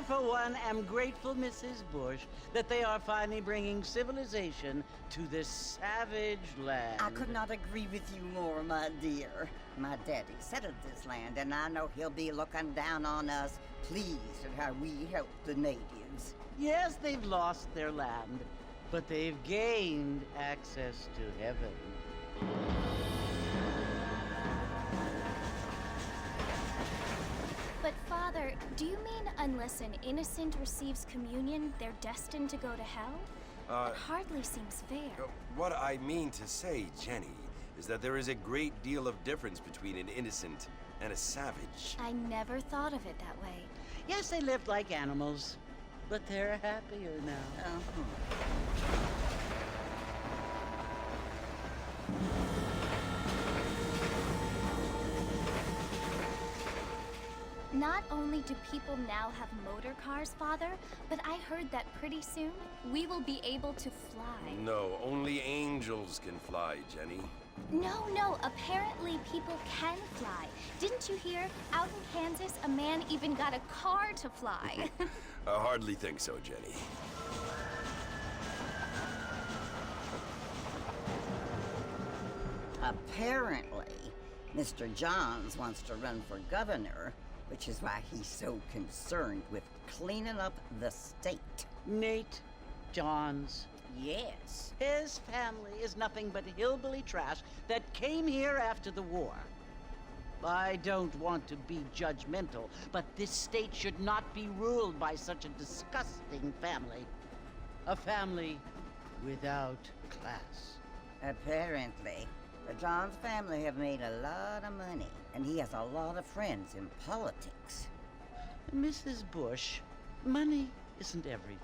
for one, am grateful, Mrs. Bush, that they are finally bringing civilization to this savage land. I could not agree with you more, my dear. My daddy settled this land, and I know he'll be looking down on us, pleased at how we help the natives. Yes, they've lost their land, but they've gained access to heaven. But Father, do you mean unless an innocent receives communion, they're destined to go to hell? It hardly seems fair. What I mean to say, Jenny, is that there is a great deal of difference between an innocent and a savage. I never thought of it that way. Yes, they lived like animals, but they're happier now. Not only do people now have motor cars, Father, but I heard that pretty soon we will be able to fly. No, only angels can fly, Jenny. No, apparently people can fly. Didn't you hear? Out in Kansas, a man even got a car to fly. I hardly think so, Jenny. Apparently, Mr. Johns wants to run for governor, which is why he's so concerned with cleaning up the state. Nate Johns. Yes. His family is nothing but hillbilly trash that came here after the war. I don't want to be judgmental, but this state should not be ruled by such a disgusting family. A family without class. Apparently, the Johns family have made a lot of money, and he has a lot of friends in politics. Mrs. Bush, money isn't everything.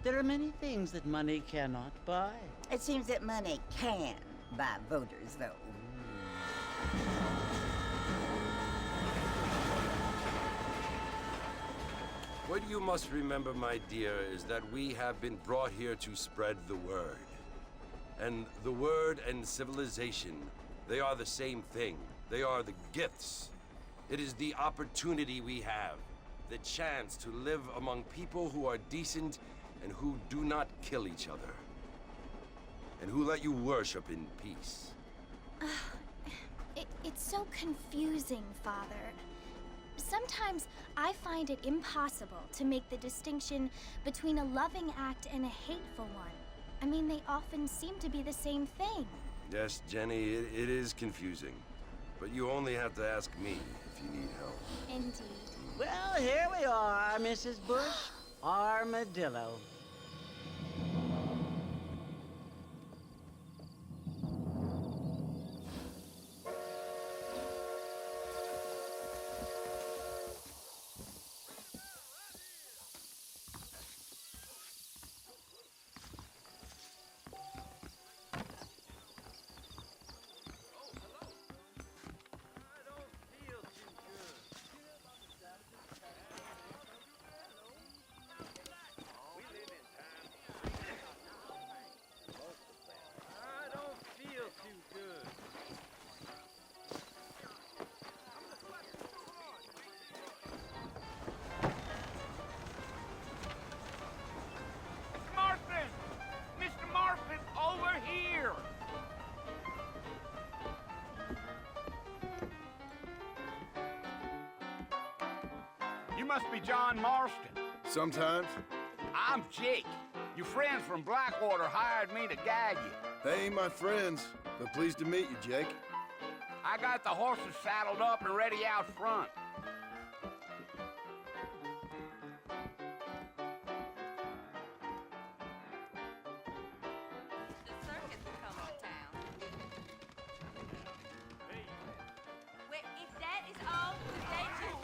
There are many things that money cannot buy. It seems that money can buy voters, though. What you must remember, my dear, is that we have been brought here to spread the word. And the word and civilization, they are the same thing. They are the gifts. It is the opportunity we have, the chance to live among people who are decent and who do not kill each other, and who let you worship in peace. It's so confusing, Father. Sometimes I find it impossible to make the distinction between a loving act and a hateful one. I mean, they often seem to be the same thing. Yes, Jenny, it is confusing. But you only have to ask me if you need help. Indeed. Well, here we are, Mrs. Bush. Armadillo. You must be John Marston. Sometimes. I'm Jake. Your friends from Blackwater hired me to guide you. They ain't my friends, but pleased to meet you, Jake. I got the horses saddled up and ready out front. The circus is coming to town. Well, if that is all, good day to you.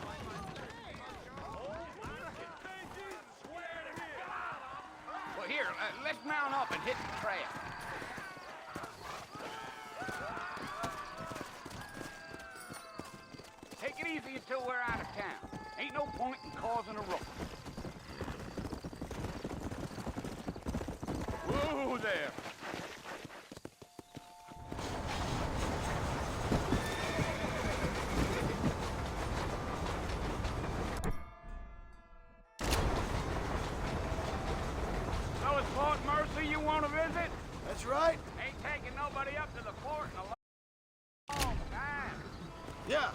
Well, here, let's mount up and hit the trail. Take it easy until we're out of town. Ain't no point in causing a ruckus. Whoa there. That's right. Ain't taking nobody up to the fort in a long time. Yeah.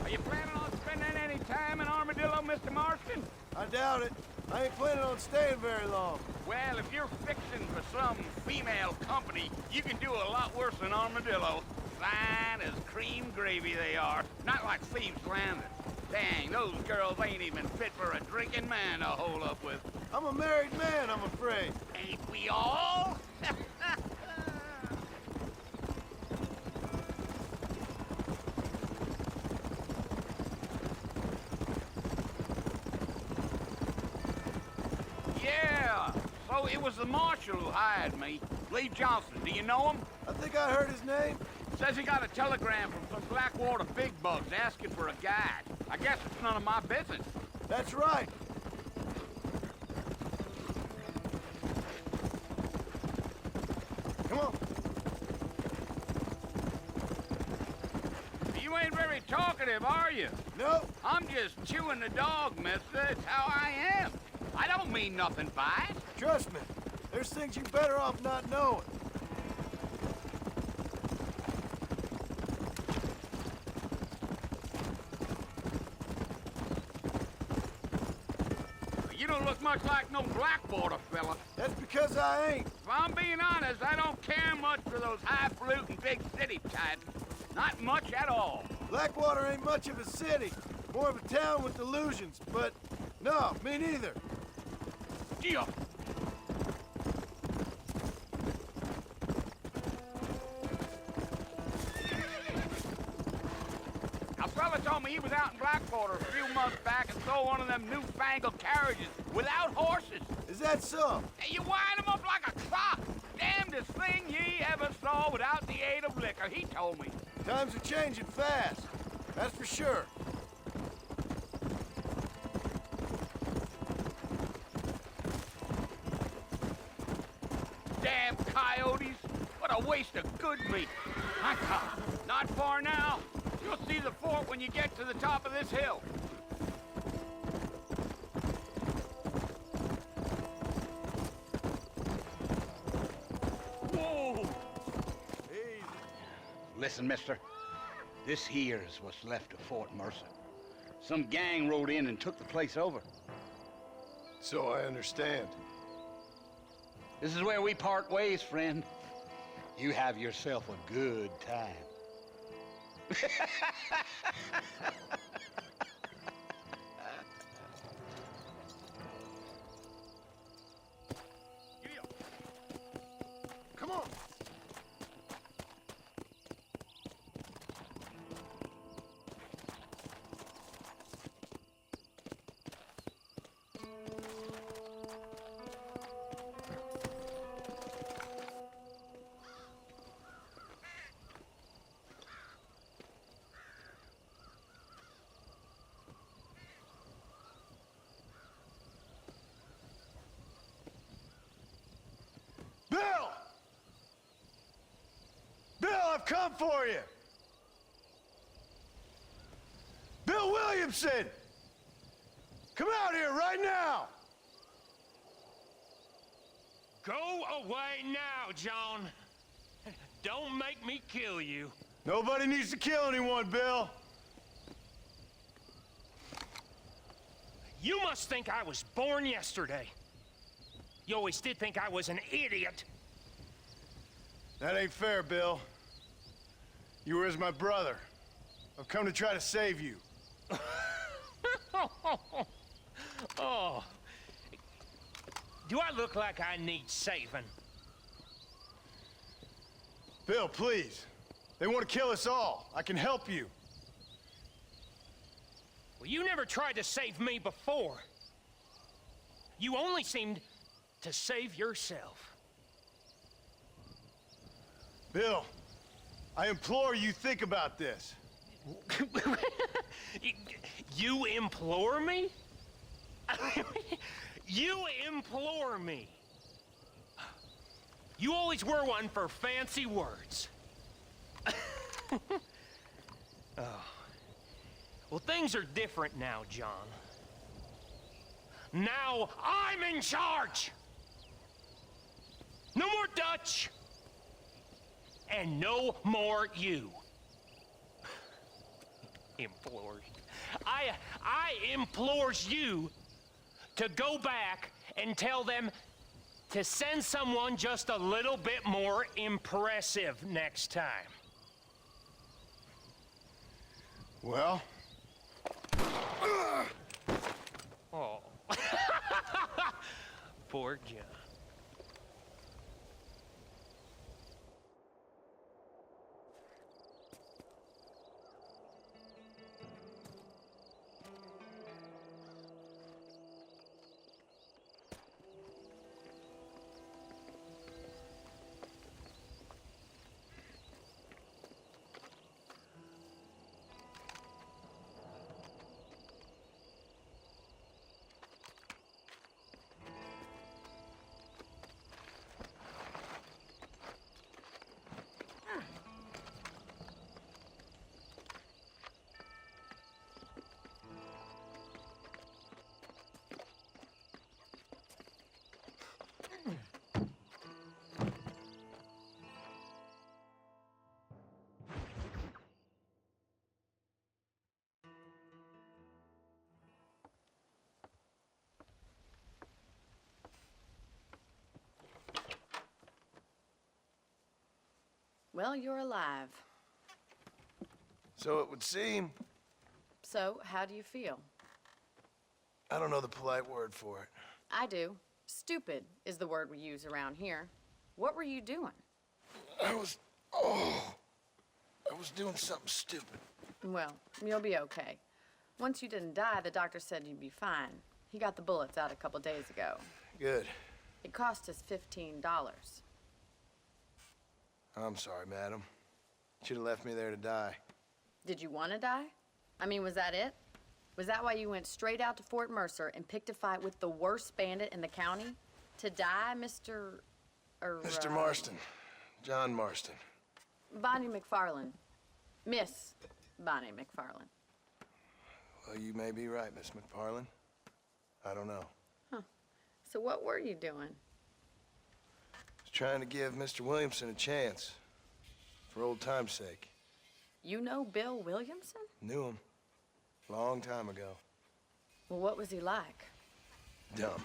Are you planning on spending any time in Armadillo, Mr. Marston? I doubt it. I ain't planning on staying very long. Well, if you're fixing for some female company, you can do a lot worse than Armadillo. Fine as cream gravy they are. Not like Thieves' Landing. Dang, those girls ain't even fit for a drinking man to hold up with. I'm a married man, I'm afraid. Ain't we all? Yeah, so it was the marshal who hired me. Lee Johnson, do you know him? I think I heard his name. Says he got a telegram from some Blackwater big bugs asking for a guide. I guess it's none of my business. That's right. Come on. You ain't very talkative, are you? No. I'm just chewing the dog, mister. It's how I am. I don't mean nothing by it. Trust me. There's things you better off not knowing. You don't look much like no Blackwater fella. That's because I ain't. If I'm being honest, I don't care much for those highfalutin big city types. Not much at all. Blackwater ain't much of a city. More of a town with illusions, but no, me neither. Deal. A fella told me he was out in Blackwater a few months back and saw one of them newfangled carriages without horses. Is that so? And you wind 'em up like a clock. Damnedest thing ye ever saw without the aid of liquor, he told me. Times are changing fast. That's for sure. Damn coyotes. What a waste of good meat. Not far now. You'll see the fort when you get to the top of this hill. Whoa! Easy. Listen, mister. This here is what's left of Fort Mercer. Some gang rode in and took the place over. So I understand. This is where we part ways, friend. You have yourself a good time. Come on. Bill! Bill, I've come for you! Bill Williamson! Come out here right now! Go away now, John. Don't make me kill you. Nobody needs to kill anyone, Bill. You must think I was born yesterday. You always did think I was an idiot. That ain't fair, Bill. You were as my brother. I've come to try to save you. Oh. Do I look like I need saving? Bill, please. They want to kill us all. I can help you. Well, you never tried to save me before. You only seemed to save yourself. Bill, I implore you think about this. You implore me? You implore me. You always were one for fancy words. Oh. Well, things are different now, John. Now I'm in charge! No more Dutch! And no more you. Implores. I implores you to go back and tell them to send someone just a little bit more impressive next time. Well? Oh. Poor John. Well, you're alive. So it would seem. So, how do you feel? I don't know the polite word for it. I do. Stupid is the word we use around here. What were you doing? I was doing something stupid. Well, you'll be okay. Once you didn't die, the doctor said you'd be fine. He got the bullets out a couple days ago. Good. It cost us $15. I'm sorry, madam. Should have left me there to die. Did you want to die? I mean, was that it? Was that why you went straight out to Fort Mercer and picked a fight with the worst bandit in the county? To die, Mr. Mr. Marston. John Marston. Bonnie McFarland. Miss Bonnie McFarland. Well, you may be right, Miss McFarland. I don't know. Huh. So what were you doing? I was trying to give Mr. Williamson a chance. For old time's sake. You know Bill Williamson? Knew him. Long time ago. Well, what was he like? Dumb.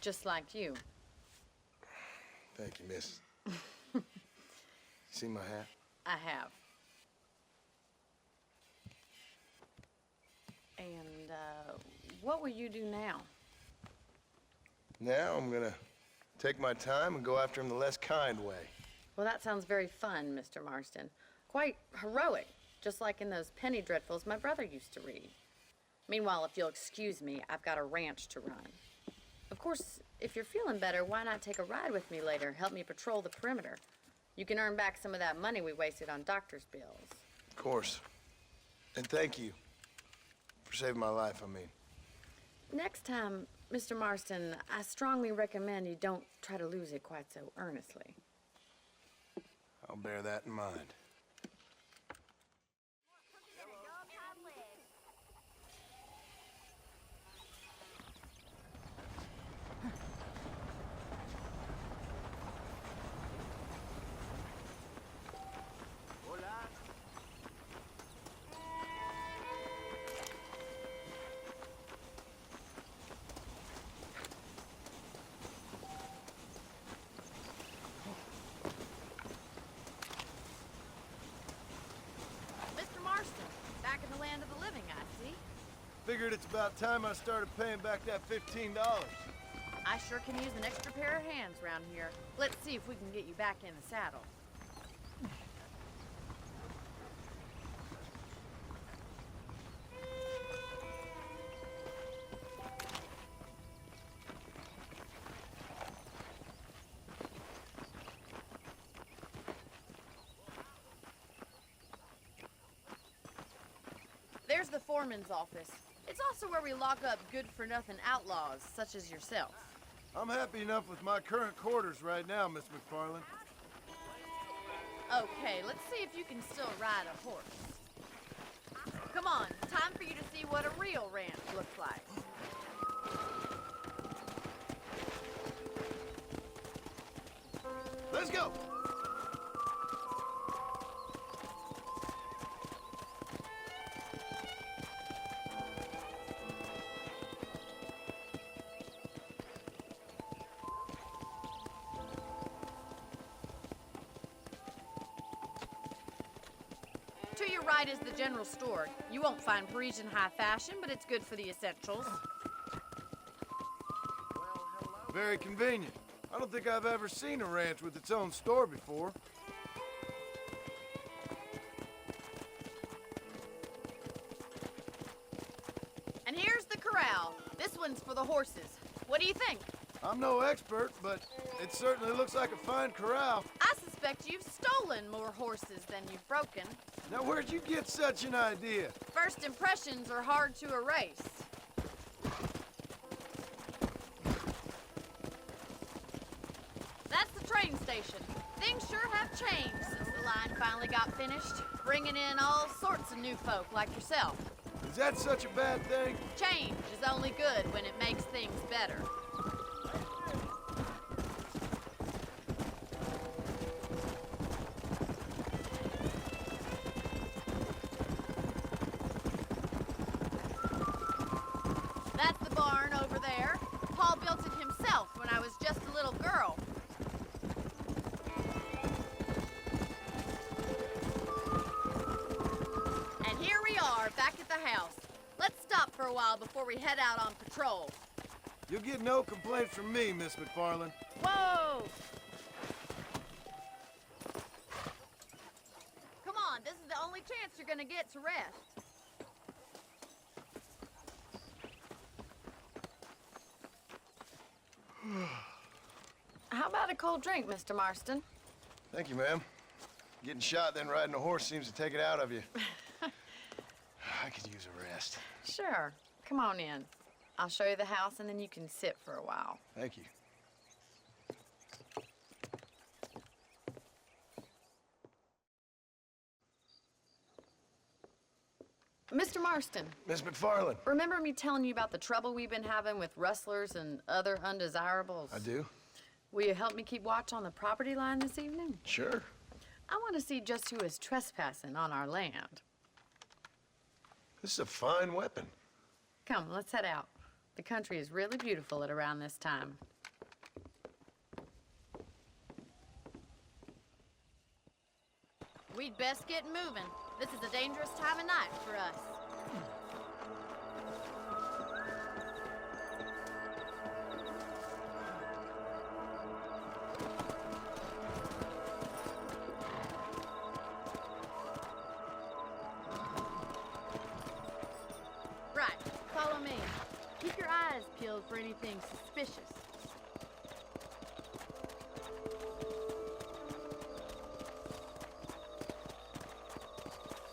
Just like you. Thank you, miss. See my hat? I have. And, what will you do now? Now I'm gonna take my time and go after him the less kind way. Well, that sounds very fun, Mr. Marston. Quite heroic, just like in those penny dreadfuls my brother used to read. Meanwhile, if you'll excuse me, I've got a ranch to run. Of course, if you're feeling better, why not take a ride with me later? Help me patrol the perimeter. You can earn back some of that money we wasted on doctor's bills. Of course. And thank you for saving my life, I mean. Next time, Mr. Marston, I strongly recommend you don't try to lose it quite so earnestly. I'll bear that in mind. Figured it's about time I started paying back that $15. I sure can use an extra pair of hands around here. Let's see if we can get you back in the saddle. There's the foreman's office. It's also where we lock up good-for-nothing outlaws, such as yourself. I'm happy enough with my current quarters right now, Miss McFarland. Okay, let's see if you can still ride a horse. Come Come on, time for you to see what a real ranch looks like. Let's go! To your right is the general store. You won't find Parisian high fashion, but it's good for the essentials. Very convenient. I don't think I've ever seen a ranch with its own store before. And here's the corral. This one's for the horses. What do you think? I'm no expert, but it certainly looks like a fine corral. I suspect you've stolen more horses than you've broken. Now, where'd you get such an idea? First impressions are hard to erase. That's the train station. Things sure have changed since the line finally got finished, bringing in all sorts of new folk like yourself. Is that such a bad thing? Change is only good when it makes things better. That's the barn over there. Paul built it himself when I was just a little girl. And here we are, back at the house. Let's stop for a while before we head out on patrol. You'll get no complaints from me, Miss McFarland. Whoa! Come on, this is the only chance you're gonna get to rest. How about a cold drink, Mr. Marston? Thank you, ma'am. Getting shot, then riding a horse seems to take it out of you. I could use a rest. Sure. Come on in. I'll show you the house, and then you can sit for a while. Thank you. Mr. Marston, Miss McFarland. remember me telling you about the trouble we've been having with rustlers and other undesirables? I do? Will you help me keep watch on the property line this evening? Sure. I want to see just who is trespassing on our land. This is a fine weapon. Come, let's head out. The country is really beautiful at around this time. We'd best get moving. This is a dangerous time of night for us. Right, follow me. Keep your eyes peeled for anything suspicious.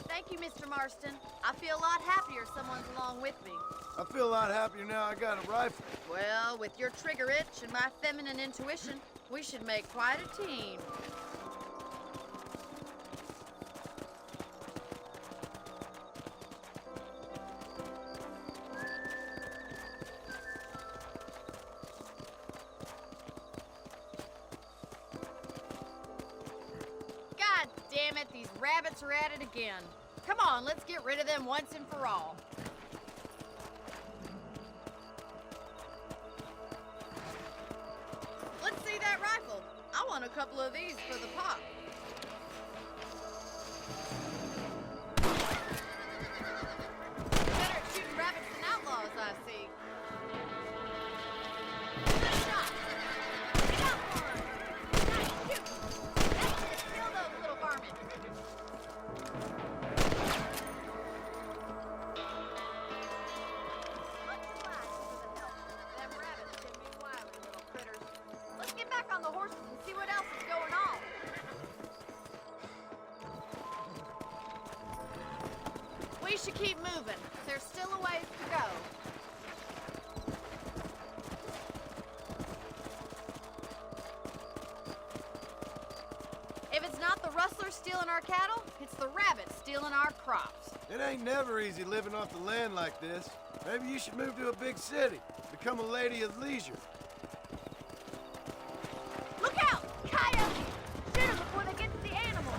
Thank you, Mr. Marston. I feel a lot happier someone's along with me. I feel a lot happier now I got a rifle. Well, with your trigger itch and my feminine intuition, we should make quite a team. God damn it, these rabbits are at it again. Come on, let's get rid of them once and for all. Let's see that rifle. I want a couple of these for the pop. Better at shooting rabbits than outlaws, I see. Good shot. Get out one. Nice shooting. That's it. Kill those little varmints. Much obliged for the help. Them rabbits can be wily little critters. Let's get back on the horses and see what else is going on. We should keep moving. There's still a ways to go. If it's not not the rustlers stealing our cattle, it's the rabbits stealing our crops. It ain't never easy living off the land like this. Maybe you should move to a big city. Become a lady of leisure. Look out! Coyotes! Shoot them before they get to the animals.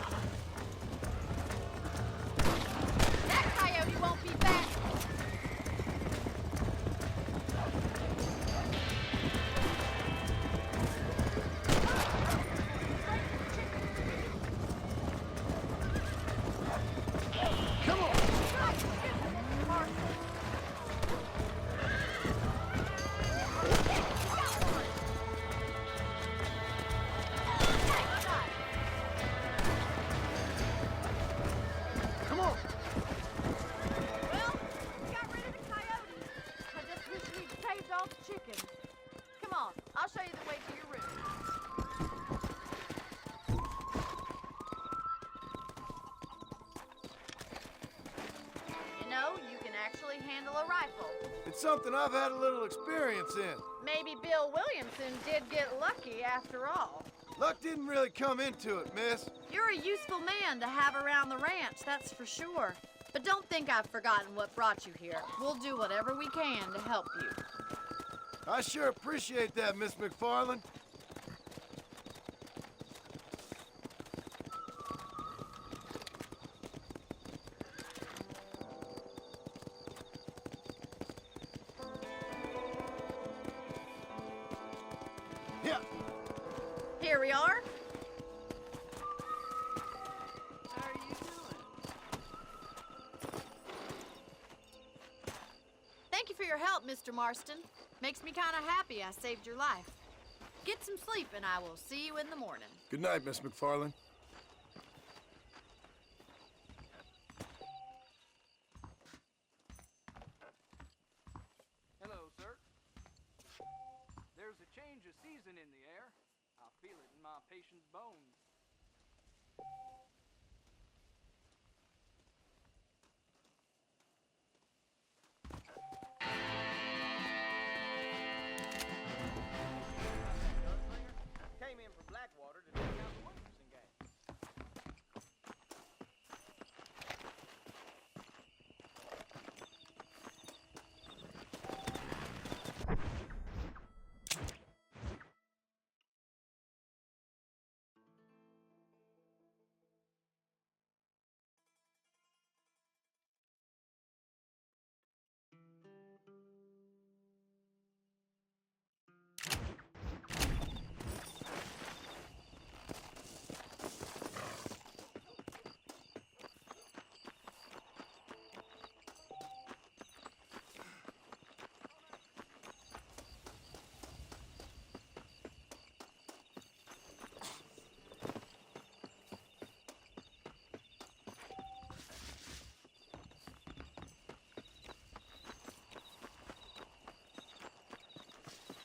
That coyote won't be back. Well, we got rid of the coyotes. I just wish we'd saved all the chickens. Come on, I'll show you the way to your room. You know, you can actually handle a rifle. It's something I've had a little experience in. Maybe Bill Williamson did get lucky after all. Luck didn't really come into it, miss. You're a useful man to have around the ranch, that's for sure. But don't think I've forgotten what brought you here. We'll do whatever we can to help you. I sure appreciate that, Miss McFarland. Yeah. Here we are. How are you doing? Thank you for your help, Mr. Marston. Makes me kind of happy I saved your life. Get some sleep and I will see you in the morning. Good night, Miss McFarland. Hello, sir. There's a change of season in the air. I feel it in my patient's bones. Came in from Blackwater to take out the Williamson gang.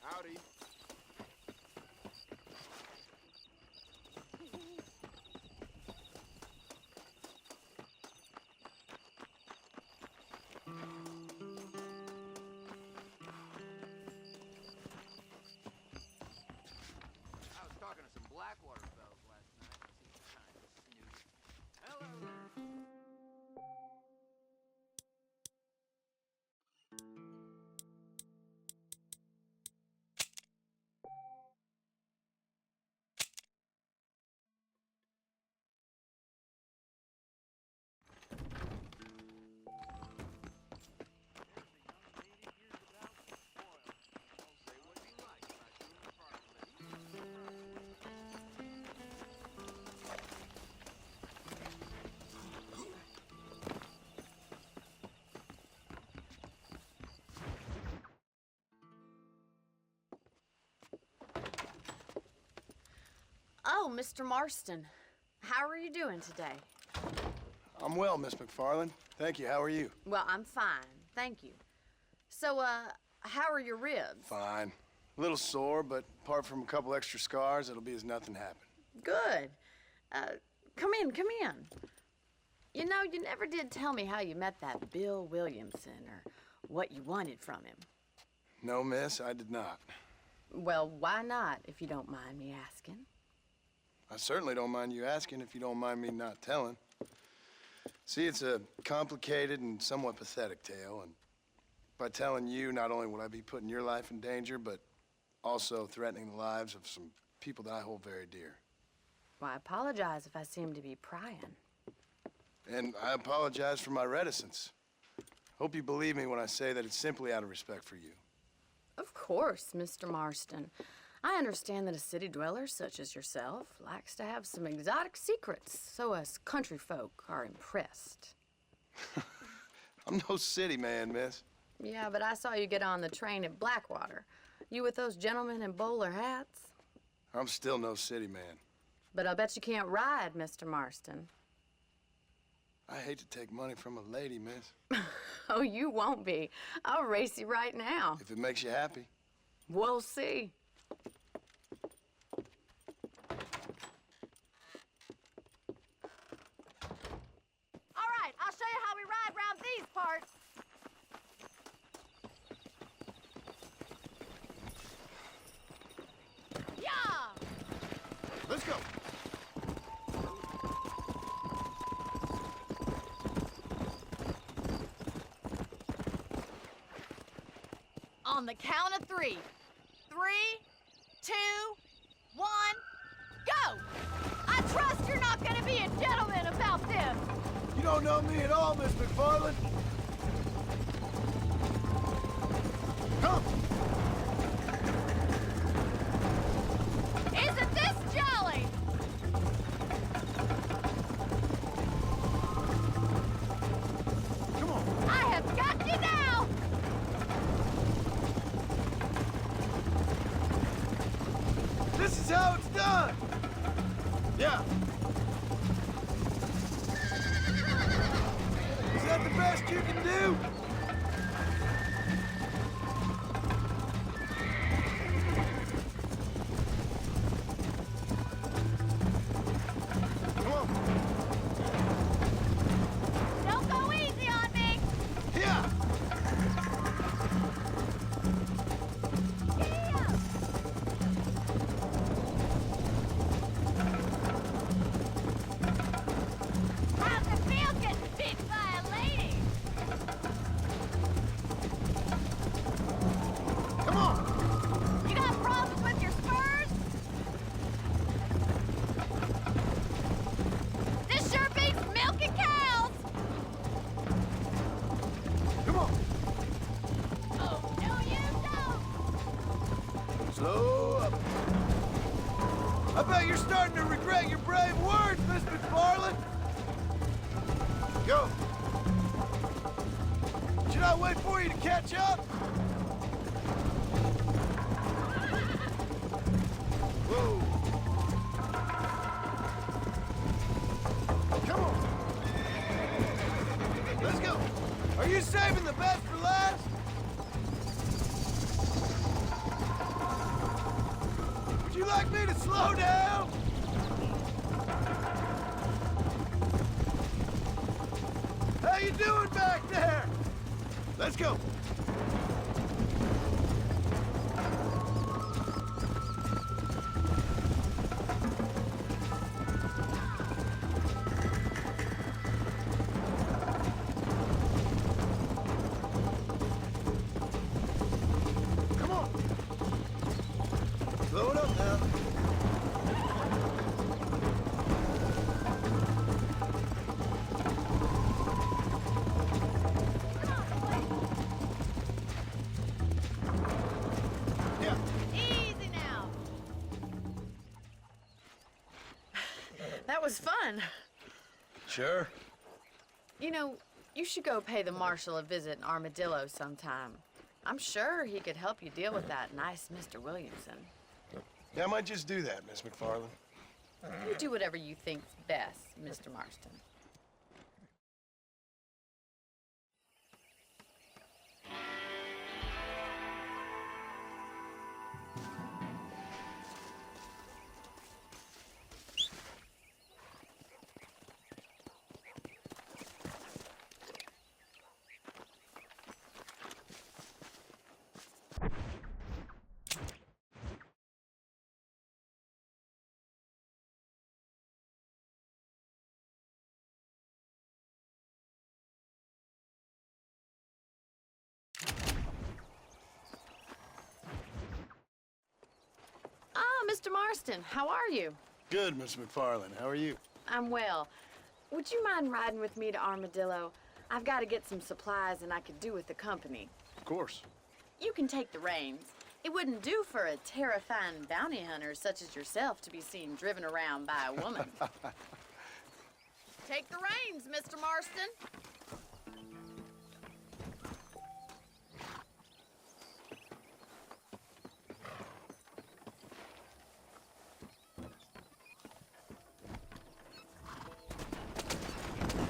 Howdy. I was talking to some Blackwater fellas last night. Seemed kind of snooty. Hello there. Oh, Mr. Marston. How are you doing today? I'm well, Miss McFarland. Thank you. How are you? Well, I'm fine. Thank you. So, how are your ribs? Fine. A little sore, but apart from a couple extra scars, it'll be as nothing happened. Good. Come in, come in. You know, you never did tell me how you met that Bill Williamson or what you wanted from him. No, miss, I did not. Well, why not, if you don't mind me asking? I certainly don't mind you asking if you don't mind me not telling. See, it's a complicated and somewhat pathetic tale, and by telling you, not only would I be putting your life in danger, but also threatening the lives of some people that I hold very dear. Well, I apologize if I seem to be prying. And I apologize for my reticence. Hope you believe me when I say that it's simply out of respect for you. Of course, Mr. Marston. I understand that a city dweller such as yourself likes to have some exotic secrets, so us country folk are impressed. I'm no city man, miss. Yeah, but I saw you get on the train at Blackwater. You with those gentlemen in bowler hats? I'm still no city man. But I bet you can't ride, Mr. Marston. I hate to take money from a lady, miss. Oh, you won't be. I'll race you right now. If it makes you happy. We'll see. All right, I'll show you how we ride round these parts. Yeah! Let's go. On the count of 3. 3, 2, 1, go! I trust you're not gonna be a gentleman about this. You don't know me at all, Miss McFarland. Come. Isn't this jolly? Come on. I have got you now! This is how it's done. Yeah. Is that the best you can do? Come on. Don't go easy on me! Here. Yeah! How's it feel getting beat by a lady? Come on. You got problems with your spurs? This sure beats milking cows! Come on. Oh, no you don't! Slow up. I bet you're starting to regret your brave words, Miss McFarland. Go. Should I wait for you to catch up? Whoa. Come on. Let's go. Are you saving the best for last? Would you like me to slow down? How you doing back there? Let's go. Come on. Slow it up now. Yeah. Easy now! That was fun. Sure. You know, you should go pay the marshal a visit in Armadillo sometime. I'm sure he could help you deal with that nice Mr. Williamson. Yeah, I might just do that, Miss McFarland. You do whatever you think's best, Mr. Marston. Mr. Marston, how are you? Good, Miss McFarland. How are you? I'm well. Would you mind riding with me to Armadillo? I've got to get some supplies and I could do with the company. Of course. You can take the reins. It wouldn't do for a terrifying bounty hunter such as yourself to be seen driven around by a woman. Take the reins, Mr. Marston.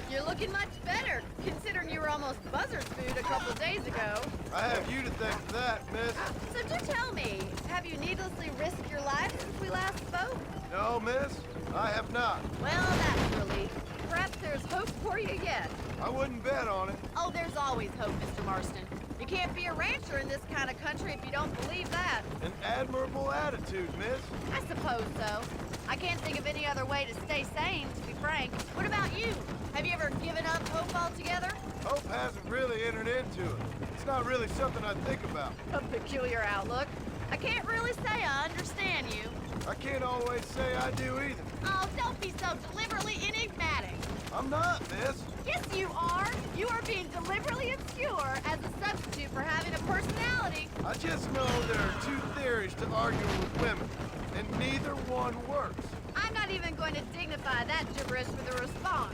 You're looking much better, considering you were almost buzzard food a couple days ago. I have you to thank for that, miss. So do tell me, have you needlessly risked your life since we last spoke? No, miss, I have not. Well, that's a relief. Perhaps there's hope for you yet. I wouldn't bet on it. Oh, there's always hope, Mr. Marston. You can't be a rancher in this kind of country if you don't believe that. An admirable attitude, miss. I suppose so. I can't think of any other way to stay sane, to be frank. What about you? Have you ever given up hope altogether? Hope hasn't really entered into it. It's not really something I think about. A peculiar outlook. I can't really say I understand you. I can't always say I do either. Oh, don't be so deliberately enigmatic. I'm not, miss. Yes, you are. You are being deliberately obscure as a substitute for having a personality. I just know there are two theories to arguing with women, and neither one works. I'm not even going to dignify that gibberish with a response.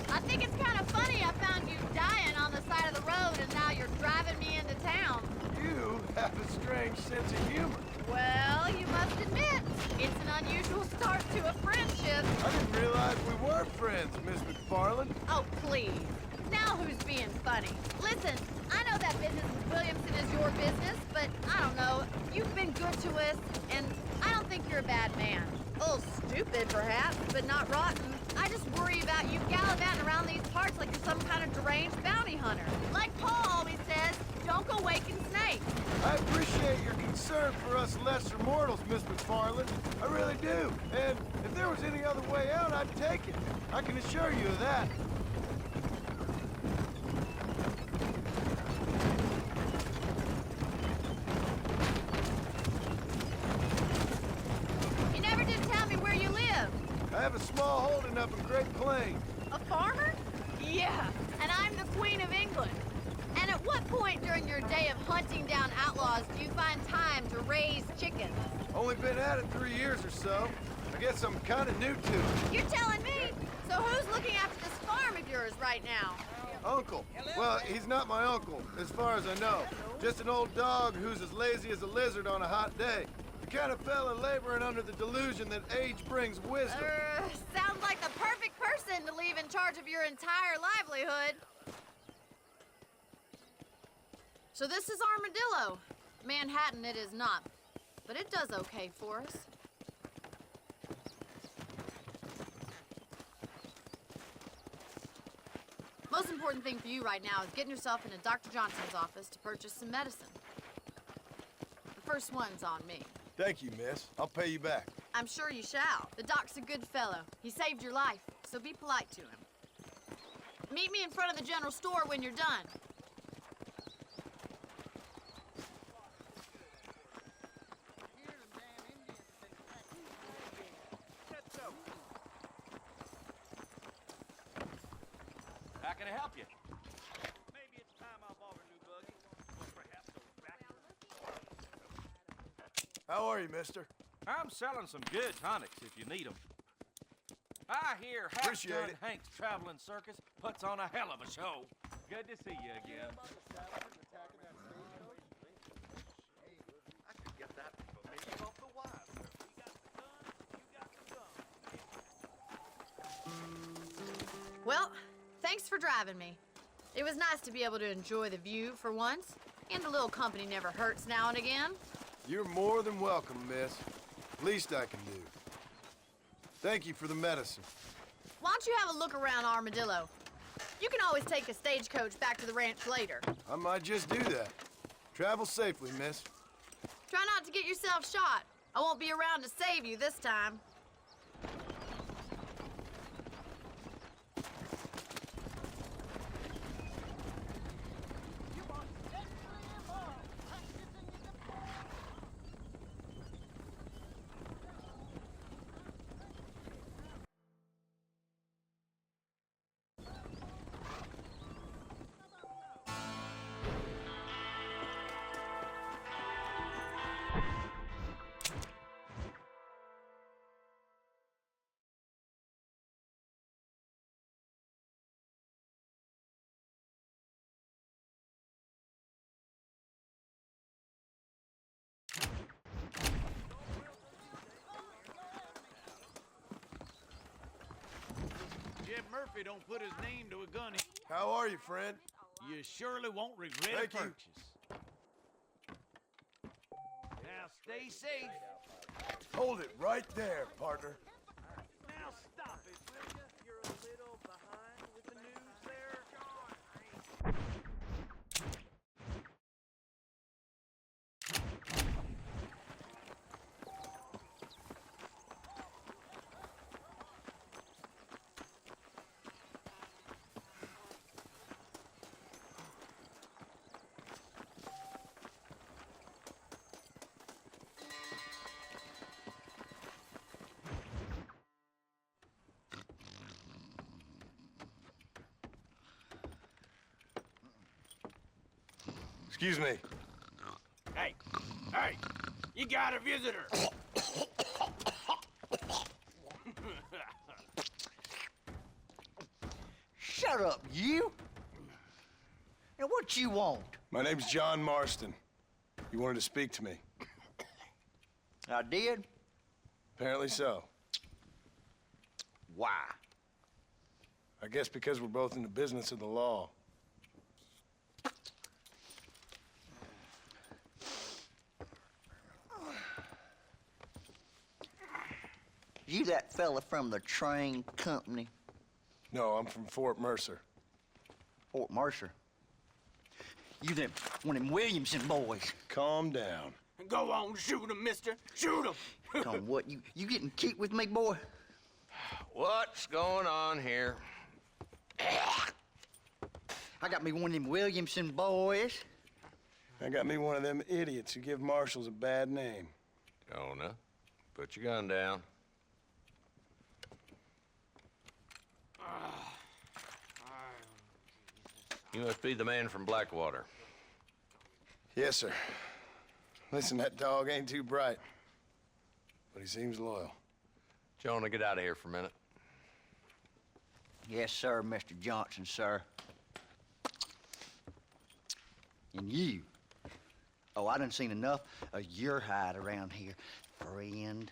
I think it's kind of funny I found you dying on the side of the road and now you're driving me into town. You have a strange sense of humor. Well, you must admit, it's an unusual start to a friendship. I didn't realize we were friends, Miss McFarland. Oh, please. Now who's being funny? Listen, I know that business with Williamson is your business, but I don't know. You've been good to us, and I don't think you're a bad man. A little stupid, perhaps, but not rotten. I just worry about you gallivanting around these parts like you're some kind of deranged bounty hunter. Like Paul always says, don't go waking snakes. I appreciate your concern for us lesser mortals, Miss McFarland. I really do. And if there was any other way out, I'd take it. I can assure you of that. You never did tell me where you live. I have a small holding up in Great Plains. A farmer? Yeah, and I'm the Queen of England. And at what point during your day of hunting down outlaws do you find time to raise chickens? Only been at it 3 years or so. I guess I'm kind of new to it. You're telling me? So who's looking after this farm of yours right now? Uncle. Well, he's not my uncle, as far as I know. Just an old dog who's as lazy as a lizard on a hot day. The kind of fella laboring under the delusion that age brings wisdom. Sounds like the perfect person to leave in charge of your entire livelihood. So this is Armadillo. Manhattan it is not, but it does okay for us. Most important thing for you right now is getting yourself into Dr. Johnson's office to purchase some medicine. The first one's on me. Thank you, miss. I'll pay you back. I'm sure you shall. The doc's a good fellow. He saved your life, so be polite to him. Meet me in front of the general store when you're done. How can I help you? Maybe it's time I bought a new buggy, or perhaps a vacuum. How are you, mister? I'm selling some good tonics if you need them. I hear Appreciate Half-Done it. Hank's Traveling Circus puts on a hell of a show. Good to see you again. I could get that maybe off the wire, sir. You got the gun, you got the gun. Well, thanks for driving me. It was nice to be able to enjoy the view for once, and a little company never hurts now and again. You're more than welcome, miss. Least I can do. Thank you for the medicine. Why don't you have a look around Armadillo? You can always take a stagecoach back to the ranch later. I might just do that. Travel safely, miss. Try not to get yourself shot. I won't be around to save you this time. Murphy don't put his name to a gun, How are you, friend? you surely won't regret Thank a you. purchase. Now stay safe. Hold it right there, partner. Now stop it, will you? You're a little behind with the news there. Excuse me. Hey, hey, you got a visitor. Shut up, you! And what you want? My name's John Marston. You wanted to speak to me. I did? Apparently so. Why? I guess because we're both in the business of the law. You that fella from the train company, No, I'm from Fort Mercer. Fort Mercer? You them, one of them Williamson boys. Calm down. Go on, shoot him, mister. Shoot him. Come on, what, you getting kicked with me, boy? What's going on here? I got me one of them Williamson boys. I got me one of them idiots who give marshals a bad name. Jonah, put your gun down. You must be the man from Blackwater. Yes, sir. Listen, that dog ain't too bright, but he seems loyal. Jonah, get out of here for a minute. Yes, sir, Mr. Johnson, sir. And you. Oh, I done seen enough of your hide around here, friend.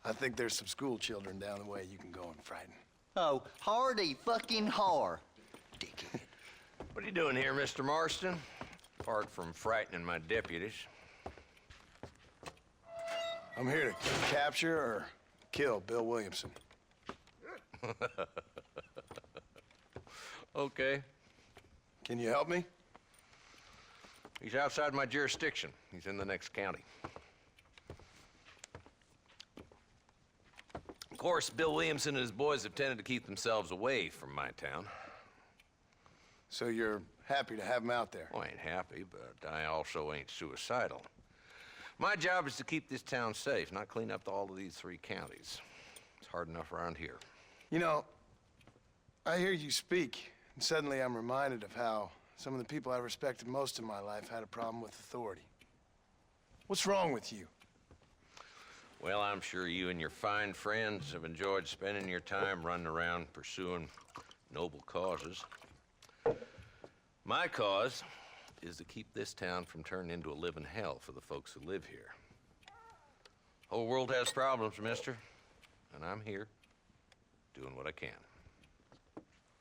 I think there's some school children down the way you can go and frighten. Oh, hardy fucking har. Dickhead. What are you doing here, Mr. Marston? Apart from frightening my deputies. I'm here to capture or kill Bill Williamson. Okay. Can you help me? He's outside my jurisdiction. He's in the next county. Of course, Bill Williamson and his boys have tended to keep themselves away from my town. So you're happy to have him out there? Well, I ain't happy, but I also ain't suicidal. My job is to keep this town safe, not clean up all of these 3 counties. It's hard enough around here. You know, I hear you speak, and suddenly I'm reminded of how some of the people I respected most in my life had a problem with authority. What's wrong with you? Well, I'm sure you and your fine friends have enjoyed spending your time running around pursuing noble causes. My cause is to keep this town from turning into a living hell for the folks who live here. Whole world has problems, mister, and I'm here doing what I can.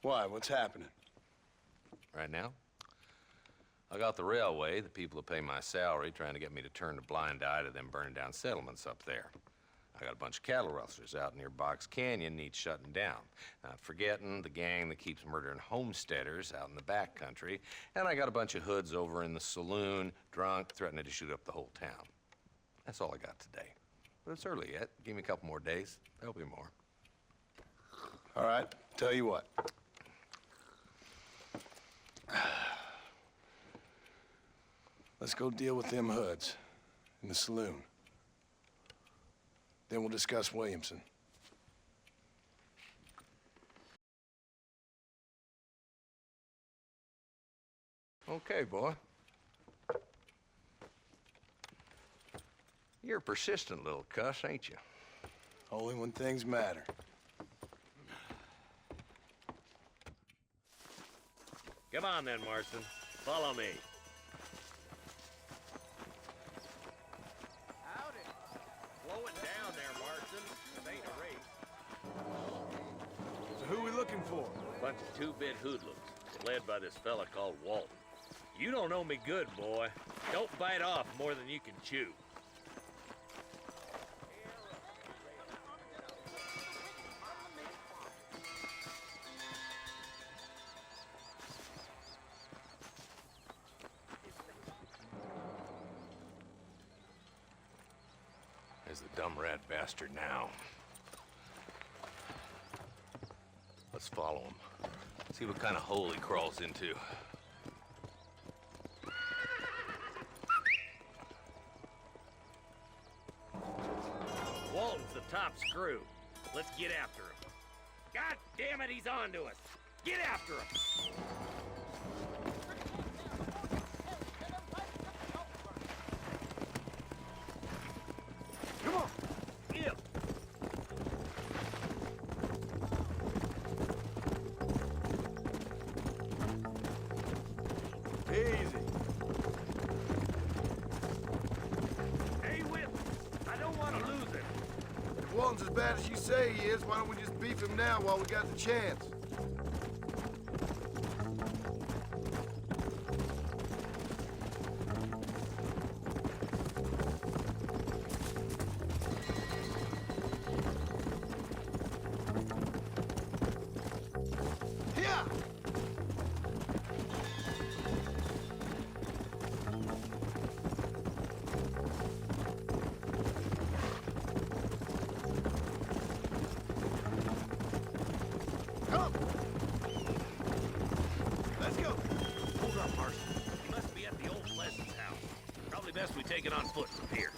Why? What's happening? Right now, I got the railway, the people who pay my salary, trying to get me to turn a blind eye to them burning down settlements up there. I got a bunch of cattle rustlers out near Box Canyon needs shutting down. Not forgetting the gang that keeps murdering homesteaders out in the back country. And I got a bunch of hoods over in the saloon, drunk, threatening to shoot up the whole town. That's all I got today. But it's early yet. Give me a couple more days. There'll be more. All right, tell you what. Let's go deal with them hoods in the saloon. Then we'll discuss Williamson. Okay, boy. You're a persistent little cuss, ain't you? Only when things matter. Come on then, Marston. Follow me. Howdy. Slow it down there, Marston. This ain't a race. So who we looking for? Bunch of two-bit hoodlums, led by this fella called Walton. You don't know me good, boy. Don't bite off more than you can chew. There's the dumb rat bastard now. Let's follow him. See what kind of hole he crawls into. Walton's the top screw. Let's get after him. God damn it, he's on to us. Get after him. Come on! Yeah. Easy. Hey, Whip. I don't want to lose him. If Walton's as bad as you say he is, why don't we just beef him now while we got the chance? Yeah! Come! Let's go! Hold up, Marshal. He must be at the old Pleasance house. Probably best we take it on foot from here.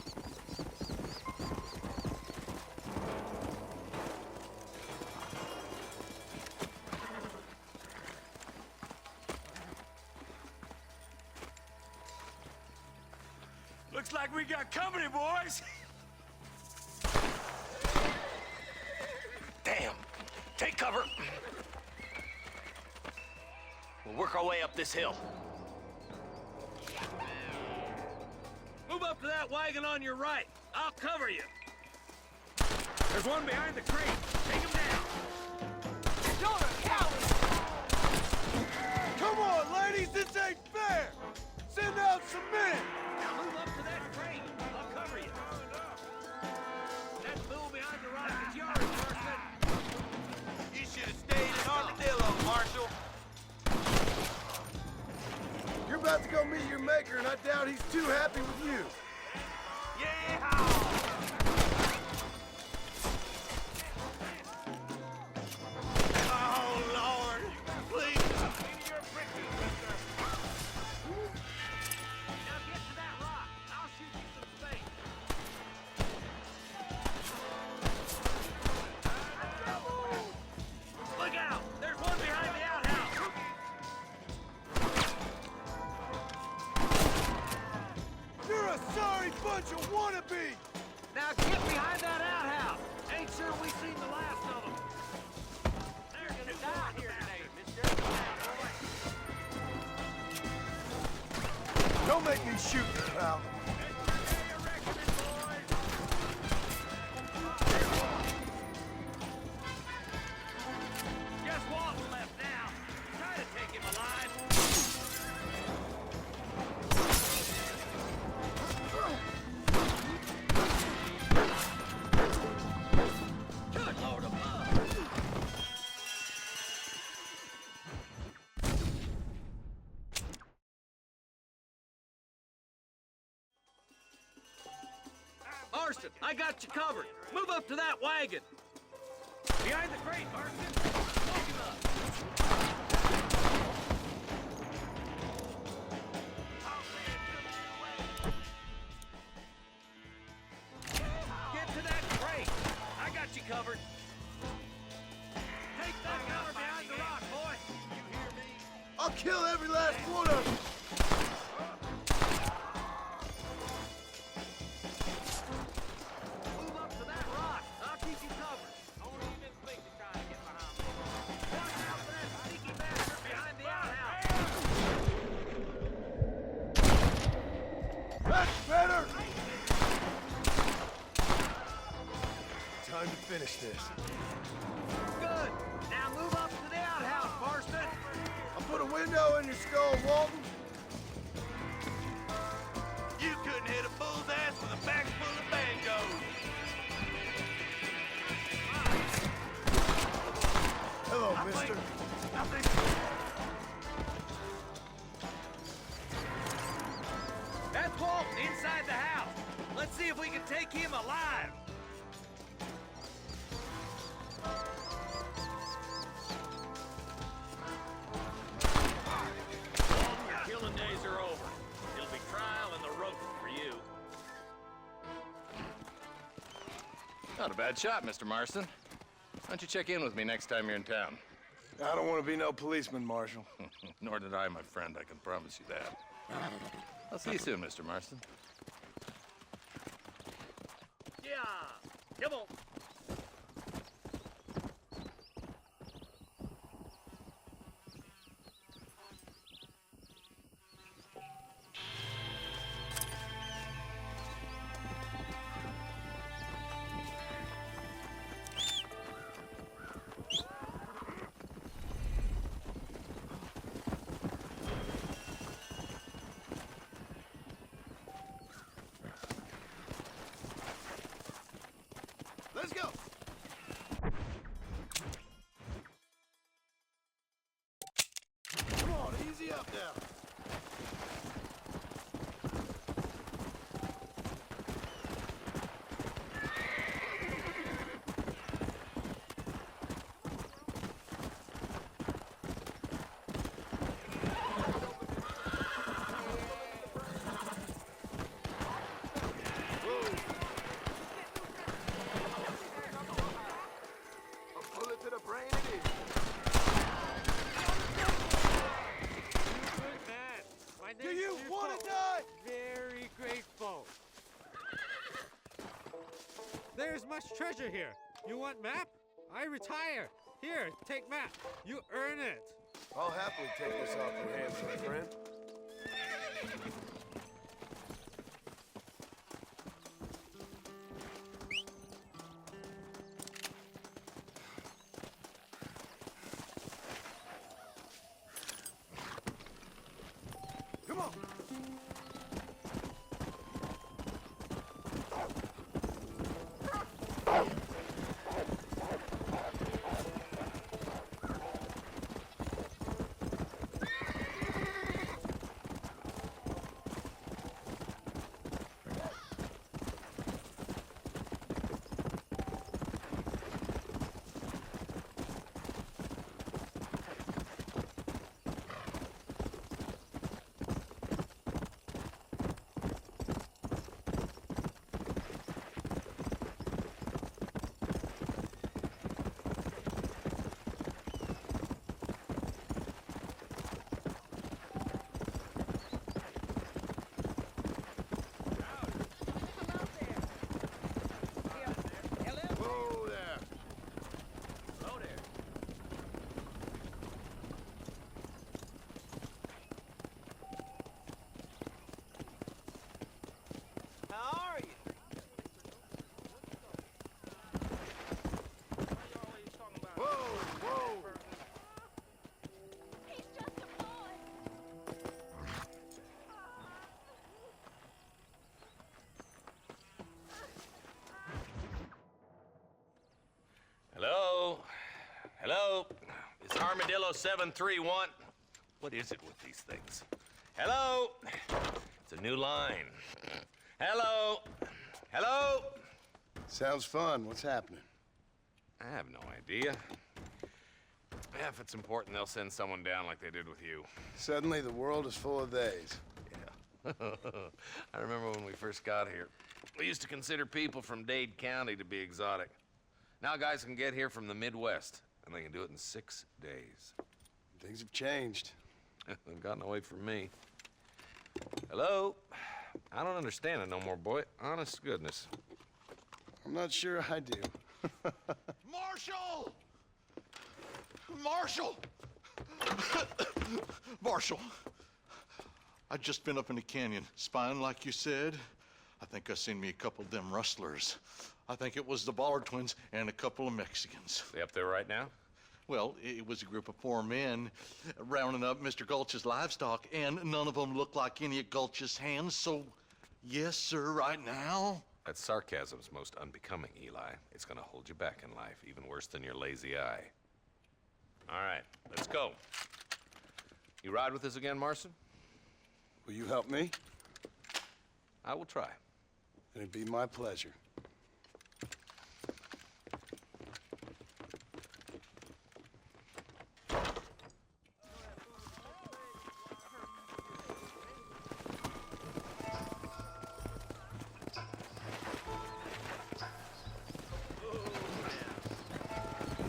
Looks like we got company, boys. Damn! Take cover! We'll work our way up this hill. Move up to that wagon on your right. I'll cover you. There's one behind the crate. Take him down. You're a coward! Come on, ladies, this ain't fair! Send out some men! Now move up to that crate. I'll cover you. That fool behind the rock is yours, Marston. You should have stayed in Armadillo, Marshal. You're about to go meet your maker, and I doubt he's too happy with you. Yeah! Oh, Lord. Please. Now get to that rock. I'll shoot you some space. Look out! There's one behind the outhouse. You're a sorry bunch of wannabes! Now get behind that outhouse. Ain't sure we've seen the last of them. They're gonna die here today, mister. Don't make me shoot you, pal. Guess Walton left now. Try to take him alive. Good Lord above. Marston, I got you covered. Move up to that wagon. Behind the crate, Marston. Smoke him up. Get to that crate. I got you covered. Take that cover behind the rock, boy. You hear me? I'll kill every last one of you! Move up to that rock. I'll keep you covered. Only you didn't think to try to get behind me. Watch out for that sneaky bastard behind the outhouse. That's better! Time to finish this. Good. Now move up to window in your skull, Walton. You couldn't hit a bull's ass with a bag full of bangos. Hello, mister. That's Walton inside the house. Let's see if we can take him alive. Walton, your killing days are over. It'll be trial and the rope for you. Not a bad shot, Mr. Marston. Why don't you check in with me next time you're in town? I don't want to be no policeman, Marshal. Nor did I, my friend. I can promise you that. I'll see you soon, Mr. Marston. Yeah, come on. Let's go. Come on, easy up now. Bullet to the brain it is. Good man. My Do name's you Defoe. want to die? Very grateful. There's much treasure here. You want map? I retire. Here, take map. You earn it. I'll happily take this off your hands, my friend. Come on. Whoa there. Hello there. How are you? Whoa, whoa. He's just a boy. Hello? Hello? It's Armadillo 731. What is it with these things? Hello? It's a new line. Hello? Hello? Sounds fun. What's happening? I have no idea. Yeah, if it's important, they'll send someone down like they did with you. Suddenly, the world is full of theys. Yeah. I remember when we first got here. We used to consider people from Dade County to be exotic. Now guys can get here from the Midwest, and they can do it in 6 days. Things have changed. They've gotten away from me. Hello? I don't understand it no more, boy. Honest to goodness. I'm not sure I do. Marshal! Marshal! Marshal! I just been up in the canyon, spying like you said. I think I seen me a couple of them rustlers. I think it was the Ballard twins and a couple of Mexicans. They up there right now? Well, it was a group of 4 men rounding up Mr. Gulch's livestock, and none of them looked like any of Gulch's hands, so yes, sir, right now. That sarcasm's most unbecoming, Eli. It's gonna hold you back in life, even worse than your lazy eye. All right, let's go. You ride with us again, Marston? Will you help me? I will try. It'd be my pleasure.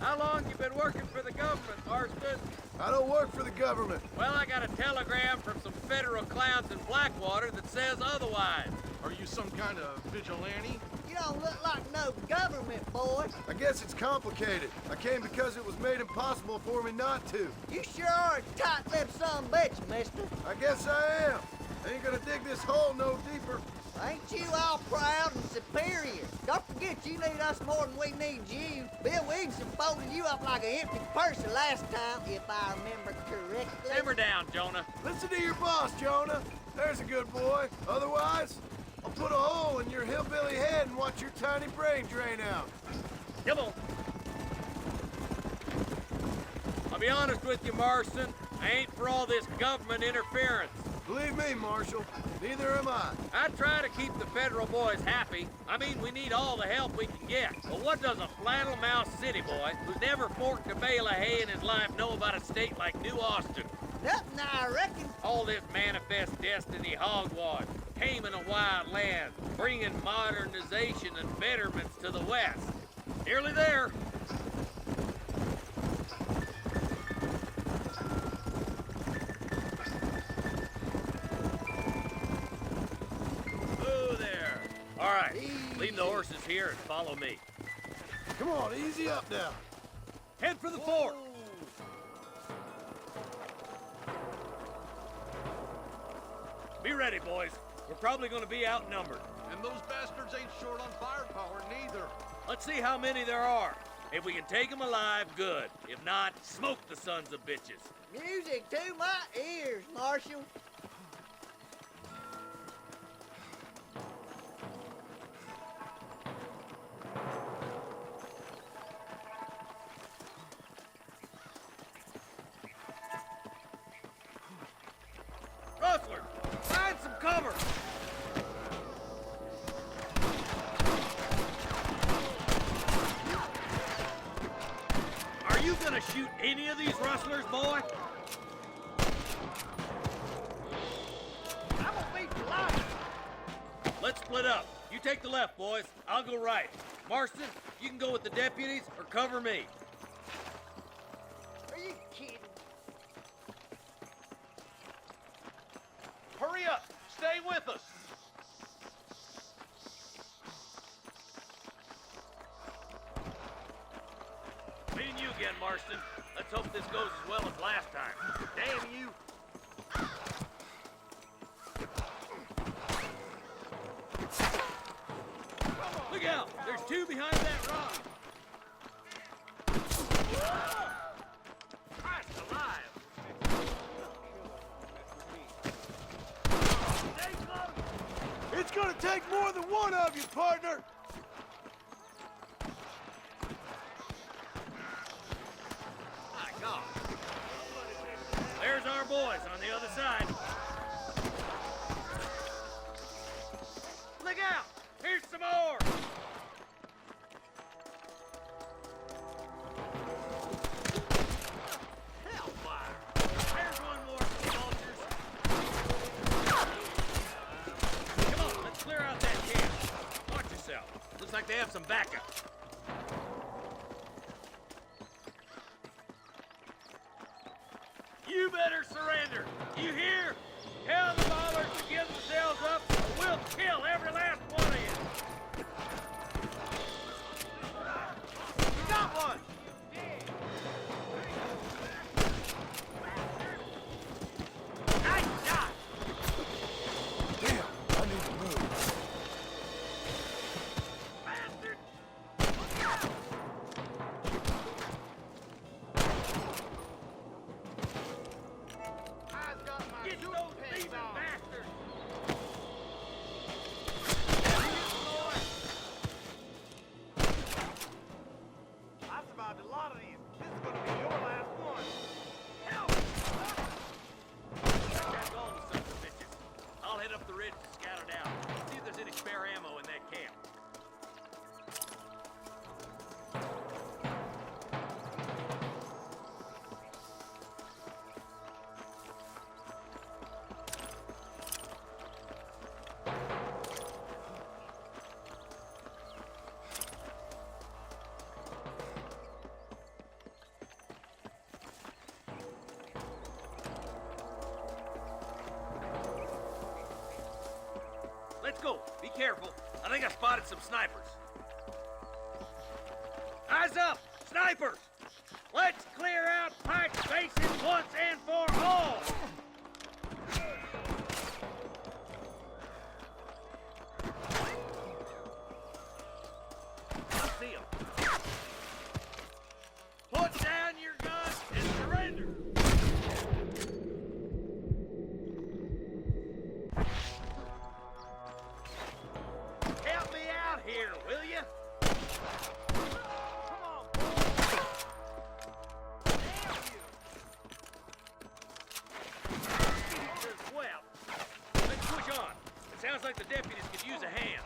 How long you been working for the government, Marston? I don't work for the government. Well, I got a telegram from some federal clowns in Blackwater that says otherwise. Are you some kind of vigilante? You don't look like no government, boy. I guess it's complicated. I came because it was made impossible for me not to. You sure are a tight-lipped son of a bitch, mister. I guess I am. I ain't gonna dig this hole no deeper. Ain't you all proud and superior? Don't forget you need us more than we need you. Bill Wigginson folded you up like an empty purse the last time, if I remember correctly. Simmer down, Jonah. Listen to your boss, Jonah. There's a good boy. Otherwise, I'll put a hole in your hillbilly head and watch your tiny brain drain out. Come on. I'll be honest with you, Marston. I ain't for all this government interference. Believe me, Marshal, neither am I. I try to keep the federal boys happy. I mean, we need all the help we can get. But what does a flannel-mouthed city boy who's never forked a bale of hay in his life know about a state like New Austin? Nothing, I reckon. All this manifest destiny hogwash, taming a wild land, bringing modernization and betterments to the West. Nearly there. Oh, there. All right, leave the horses here and follow me. Come on, easy up now. Head for the fort. Be ready, boys. We're probably going to be outnumbered. And those bastards ain't short on firepower, neither. Let's see how many there are. If we can take them alive, good. If not, smoke the sons of bitches. Music to my ears, Marshal. Rustler, find some cover. Are you gonna shoot any of these rustlers, boy? I'm gonna beat you life. Let's split up. You take the left, boys. I'll go right. Marston, you can go with the deputies or cover me. Are you kidding? Hurry up! Stay with us! Me and you again, Marston. Let's hope this goes as well as last time. Damn you! Look out! There's two behind that rock! Christ alive! Stay close! It's gonna take more than one of you, partner. My God! There's our boys on the other side. Look out! Here's some more! Hellfire! There's one more, soldiers. Come on, let's clear out that camp. Watch yourself. Looks like they have some backup. You better surrender. You hear? let's go. Be careful. I think I spotted some snipers. Eyes up! Snipers! Let's clear out Pike's Basin once and for all! I see 'em. Put down your guns and surrender! Help me out here, will you? Come on, boys. Damn you! As well. Let's push on. It sounds like the deputies could use a hand.